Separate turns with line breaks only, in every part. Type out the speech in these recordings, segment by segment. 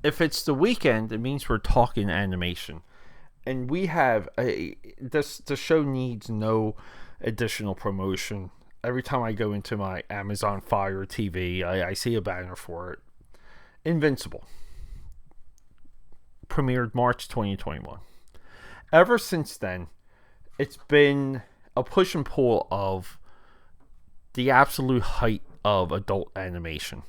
if it's the weekend, it means we're talking animation. And we have the show needs no additional promotion. Every time I go into my Amazon Fire TV, I see a banner for it. Invincible. Premiered March 2021. Ever since then, it's been a push and pull of the absolute height of adult animation.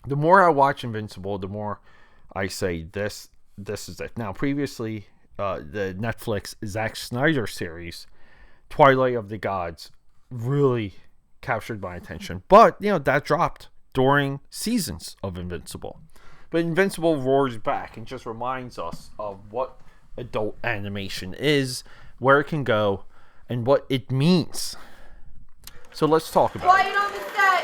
The more I watch Invincible, the more I say this is it. Now, previously, the Netflix Zack Snyder series, Twilight of the Gods, really captured my attention. But, that dropped during seasons of Invincible. But Invincible roars back and just reminds us of what adult animation is, where it can go, and what it means. So let's talk about
it. Quiet on the set!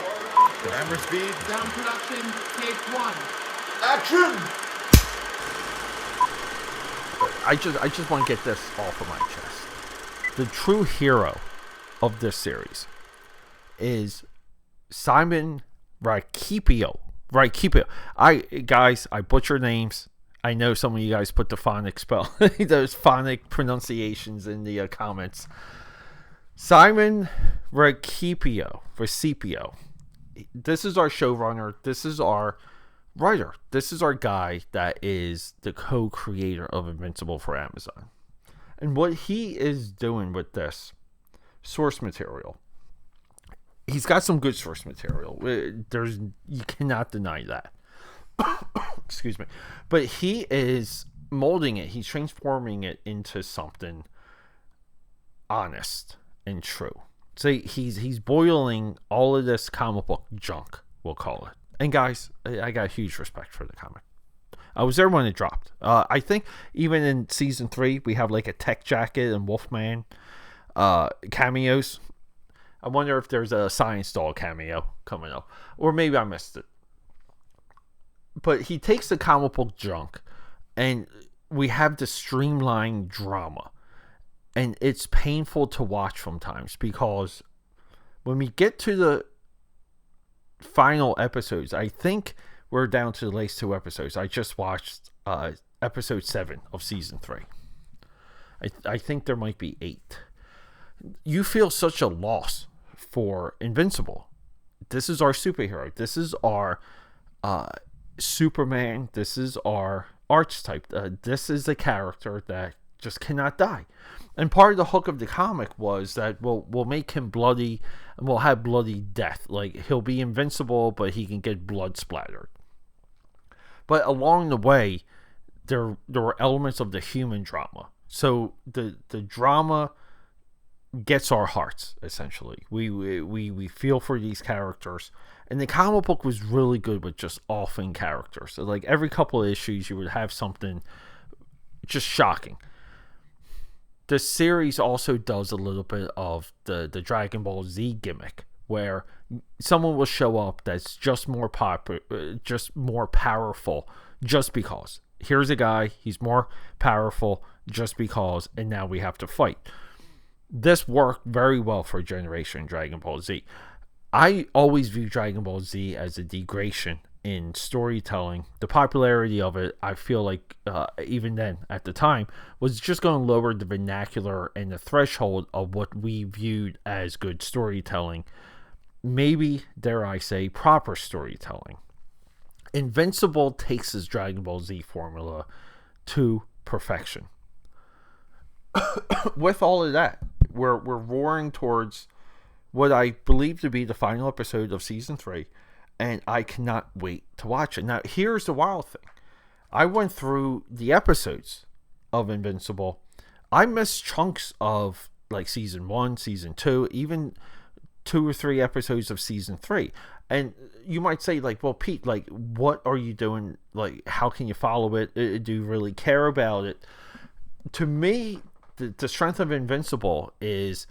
Camera speed.
Sound production, take 1.
Action!
I just want to get this off of my chest. The true hero of this series is Simon Racioppa. I butcher names. I know some of you guys put the phonic spell, those phonic pronunciations in the comments. Simon Racioppa. This is our showrunner. This is our writer. This is our guy that is the co-creator of Invincible for Amazon. And what he is doing with this source material, he's got some good source material. You cannot deny that. Excuse me. But he is molding it. He's transforming it into something honest and true. So he's boiling all of this comic book junk, we'll call it. And guys, I got huge respect for the comic. I was there when it dropped. I think even in season 3, we have like a Tech Jacket and Wolfman cameos. I wonder if there's a Science Doll cameo coming up. Or maybe I missed it. But he takes the comic book junk and we have the streamlined drama. And it's painful to watch sometimes because when we get to the final episodes, I think we're down to the last 2 episodes. I just watched episode 7 of season 3. I think there might be 8. You feel such a loss for Invincible. This is our superhero. This is our Superman. This is our archetype. This is a character that just cannot die. And part of the hook of the comic was that we'll make him bloody and we'll have bloody death. Like, he'll be invincible, but he can get blood splattered. But along the way, there were elements of the human drama. So the drama gets our hearts, essentially. We feel for these characters. And the comic book was really good with just offing characters. So like every couple of issues, you would have something just shocking. The series also does a little bit of the Dragon Ball Z gimmick, where someone will show up that's just more just more powerful, just because. Here's a guy, he's more powerful just because, and now we have to fight. This worked very well for Generation Dragon Ball Z. I always view Dragon Ball Z as a degradation in storytelling. The popularity of it, I feel like even then at the time, was just going to lower the vernacular and the threshold of what we viewed as good storytelling. Maybe, dare I say, proper storytelling. Invincible takes his Dragon Ball Z formula to perfection. With all of that, we're roaring towards what I believe to be the final episode of season 3. And I cannot wait to watch it. Now, here's the wild thing. I went through the episodes of Invincible. I missed chunks of like season 1, season 2, even 2 or 3 episodes of season 3. And you might say, like, well, Pete, like, what are you doing? Like, how can you follow it? Do you really care about it? To me, the strength of Invincible is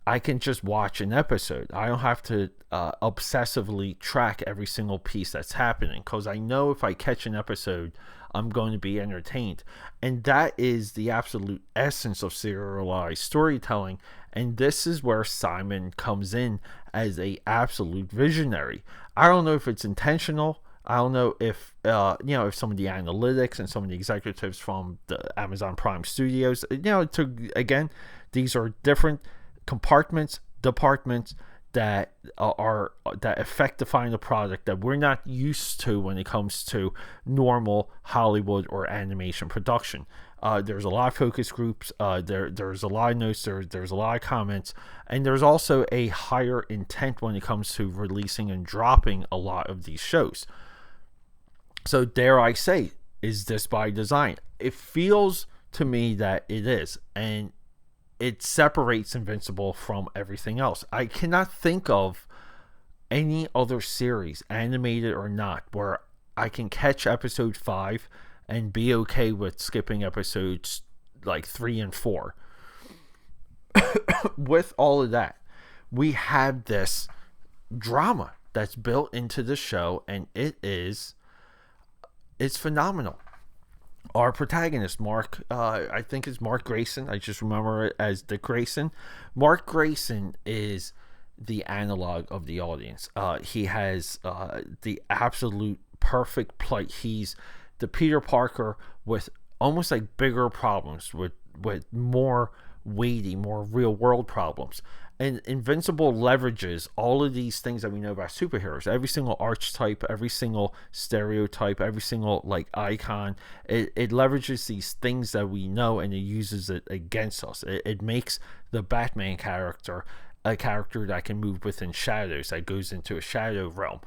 I can just watch an episode. I don't have to obsessively track every single piece that's happening, because I know if I catch an episode, I'm going to be entertained. And that is the absolute essence of serialized storytelling. And this is where Simon comes in as a absolute visionary. I don't know if it's intentional. I don't know if if some of the analytics and some of the executives from the Amazon Prime Studios, again, these are different compartments, departments that that affect the final product that we're not used to when it comes to normal Hollywood or animation production. There's a lot of focus groups. There's a lot of notes. There's a lot of comments, and there's also a higher intent when it comes to releasing and dropping a lot of these shows. So dare I say, is this by design? It feels to me that it is, and it separates Invincible from everything else. I cannot think of any other series, animated or not, where I can catch episode 5 and be okay with skipping episodes like 3 and 4. With all of that, we have this drama that's built into the show, and it's phenomenal. Our protagonist, Mark, I think it's Mark Grayson. I just remember it as Dick Grayson. Mark Grayson is the analog of the audience. He has the absolute perfect plight. He's the Peter Parker with almost like bigger problems, with more weighty, more real world problems. And Invincible leverages all of these things that we know about superheroes. Every single archetype, every single stereotype, every single like icon. It leverages these things that we know, and it uses it against us. It makes the Batman character a character that can move within shadows, that goes into a shadow realm.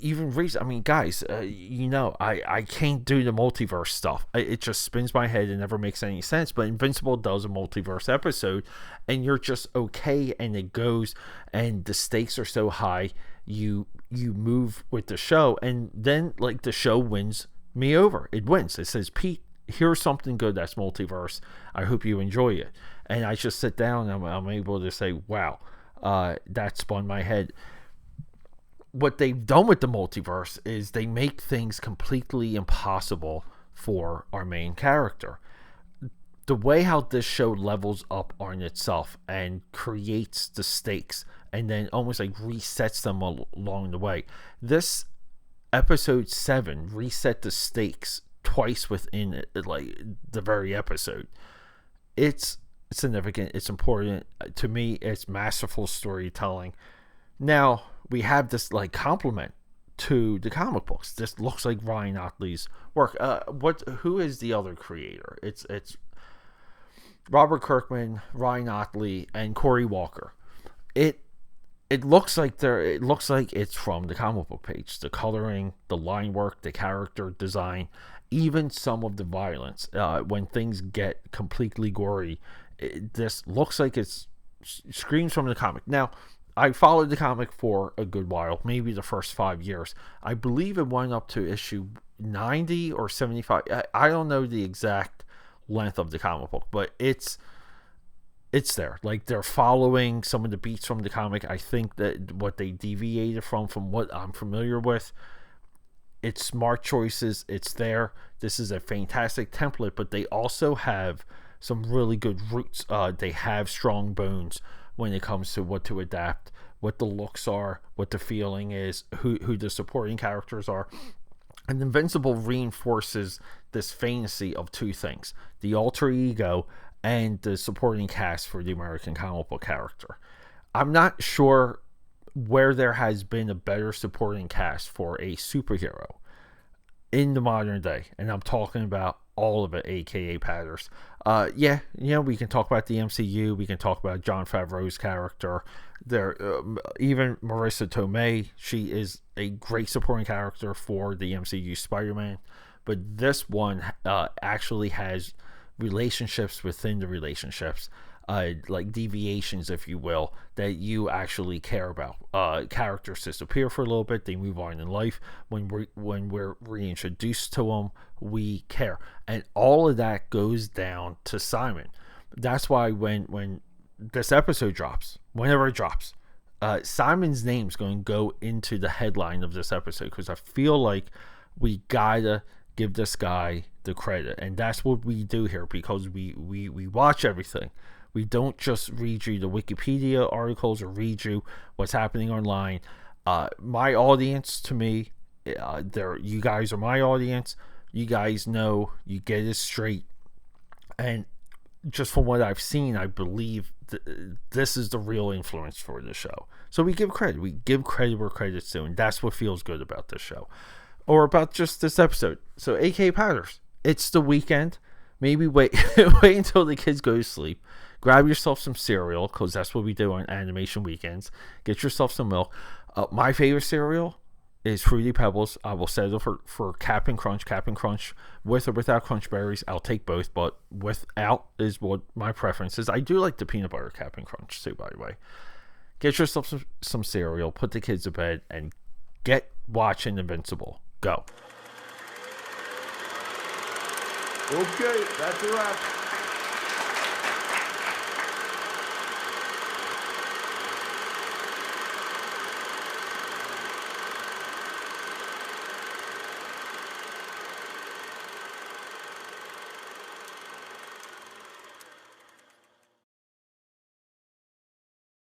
Even recent, I mean, guys, I can't do the multiverse stuff. It just spins my head and never makes any sense. But Invincible does a multiverse episode, and you're just okay, and it goes, and the stakes are so high. You move with the show, and then like the show wins me over. It wins. It says, Pete, here's something good that's multiverse. I hope you enjoy it. And I just sit down, and I'm able to say, wow, that spun my head. What they've done with the multiverse is they make things completely impossible for our main character. The way how this show levels up on itself and creates the stakes, and then almost like resets them along the way. This episode 7 reset the stakes twice within it, like the very episode. It's significant. It's important to me. It's masterful storytelling. Now we have this like complement to the comic books. This looks like Ryan Ottley's work. Who is the other creator? It's Robert Kirkman, Ryan Ottley, and Corey Walker. It looks like it's from the comic book page. The coloring, the line work, the character design, even some of the violence. When things get completely gory, this looks like it's screams from the comic. Now, I followed the comic for a good while, maybe the first 5 years. I believe it went up to issue 90 or 75. I don't know the exact length of the comic book, but it's there. Like, they're following some of the beats from the comic. I think that what they deviated from what I'm familiar with, it's smart choices. It's there. This is a fantastic template, but they also have some really good roots. They have strong bones when it comes to what to adapt, what the looks are, what the feeling is, who the supporting characters are. And Invincible reinforces this fantasy of two things: the alter ego and the supporting cast for the American comic book character. I'm not sure where there has been a better supporting cast for a superhero in the modern day, and I'm talking about all of it, aka Patters. We can talk about the MCU. We can talk about Jon Favreau's character. There, even Marissa Tomei, she is a great supporting character for the MCU Spider-Man. But this one actually has relationships within the relationships, like deviations, if you will, that you actually care about. Characters disappear for a little bit, they move on in life. When we're reintroduced to them, we care, and all of that goes down to Simon. That's why when this episode drops, whenever it drops, Simon's name's going to go into the headline of this episode, because I feel like we gotta give this guy the credit, and that's what we do here, because we watch everything. We don't just read you the Wikipedia articles or read you what's happening online. My audience, to me, You guys are my audience. You guys know, you get it straight. And just from what I've seen, I believe this is the real influence for the show. So we give credit. We give credit where credit's due, and that's what feels good about this show, or about just this episode. So, AKAPADers, it's the weekend. Maybe wait until the kids go to sleep. Grab yourself some cereal, because that's what we do on animation weekends. Get yourself some milk. My favorite cereal is Fruity Pebbles. I will settle for Cap'n Crunch with or without crunch berries. I'll take both, but without is what my preference is. I do like the peanut butter Cap'n Crunch too, by the way. Get yourself some cereal, put the kids to bed, and get watching Invincible. Go.
Okay, that's a wrap.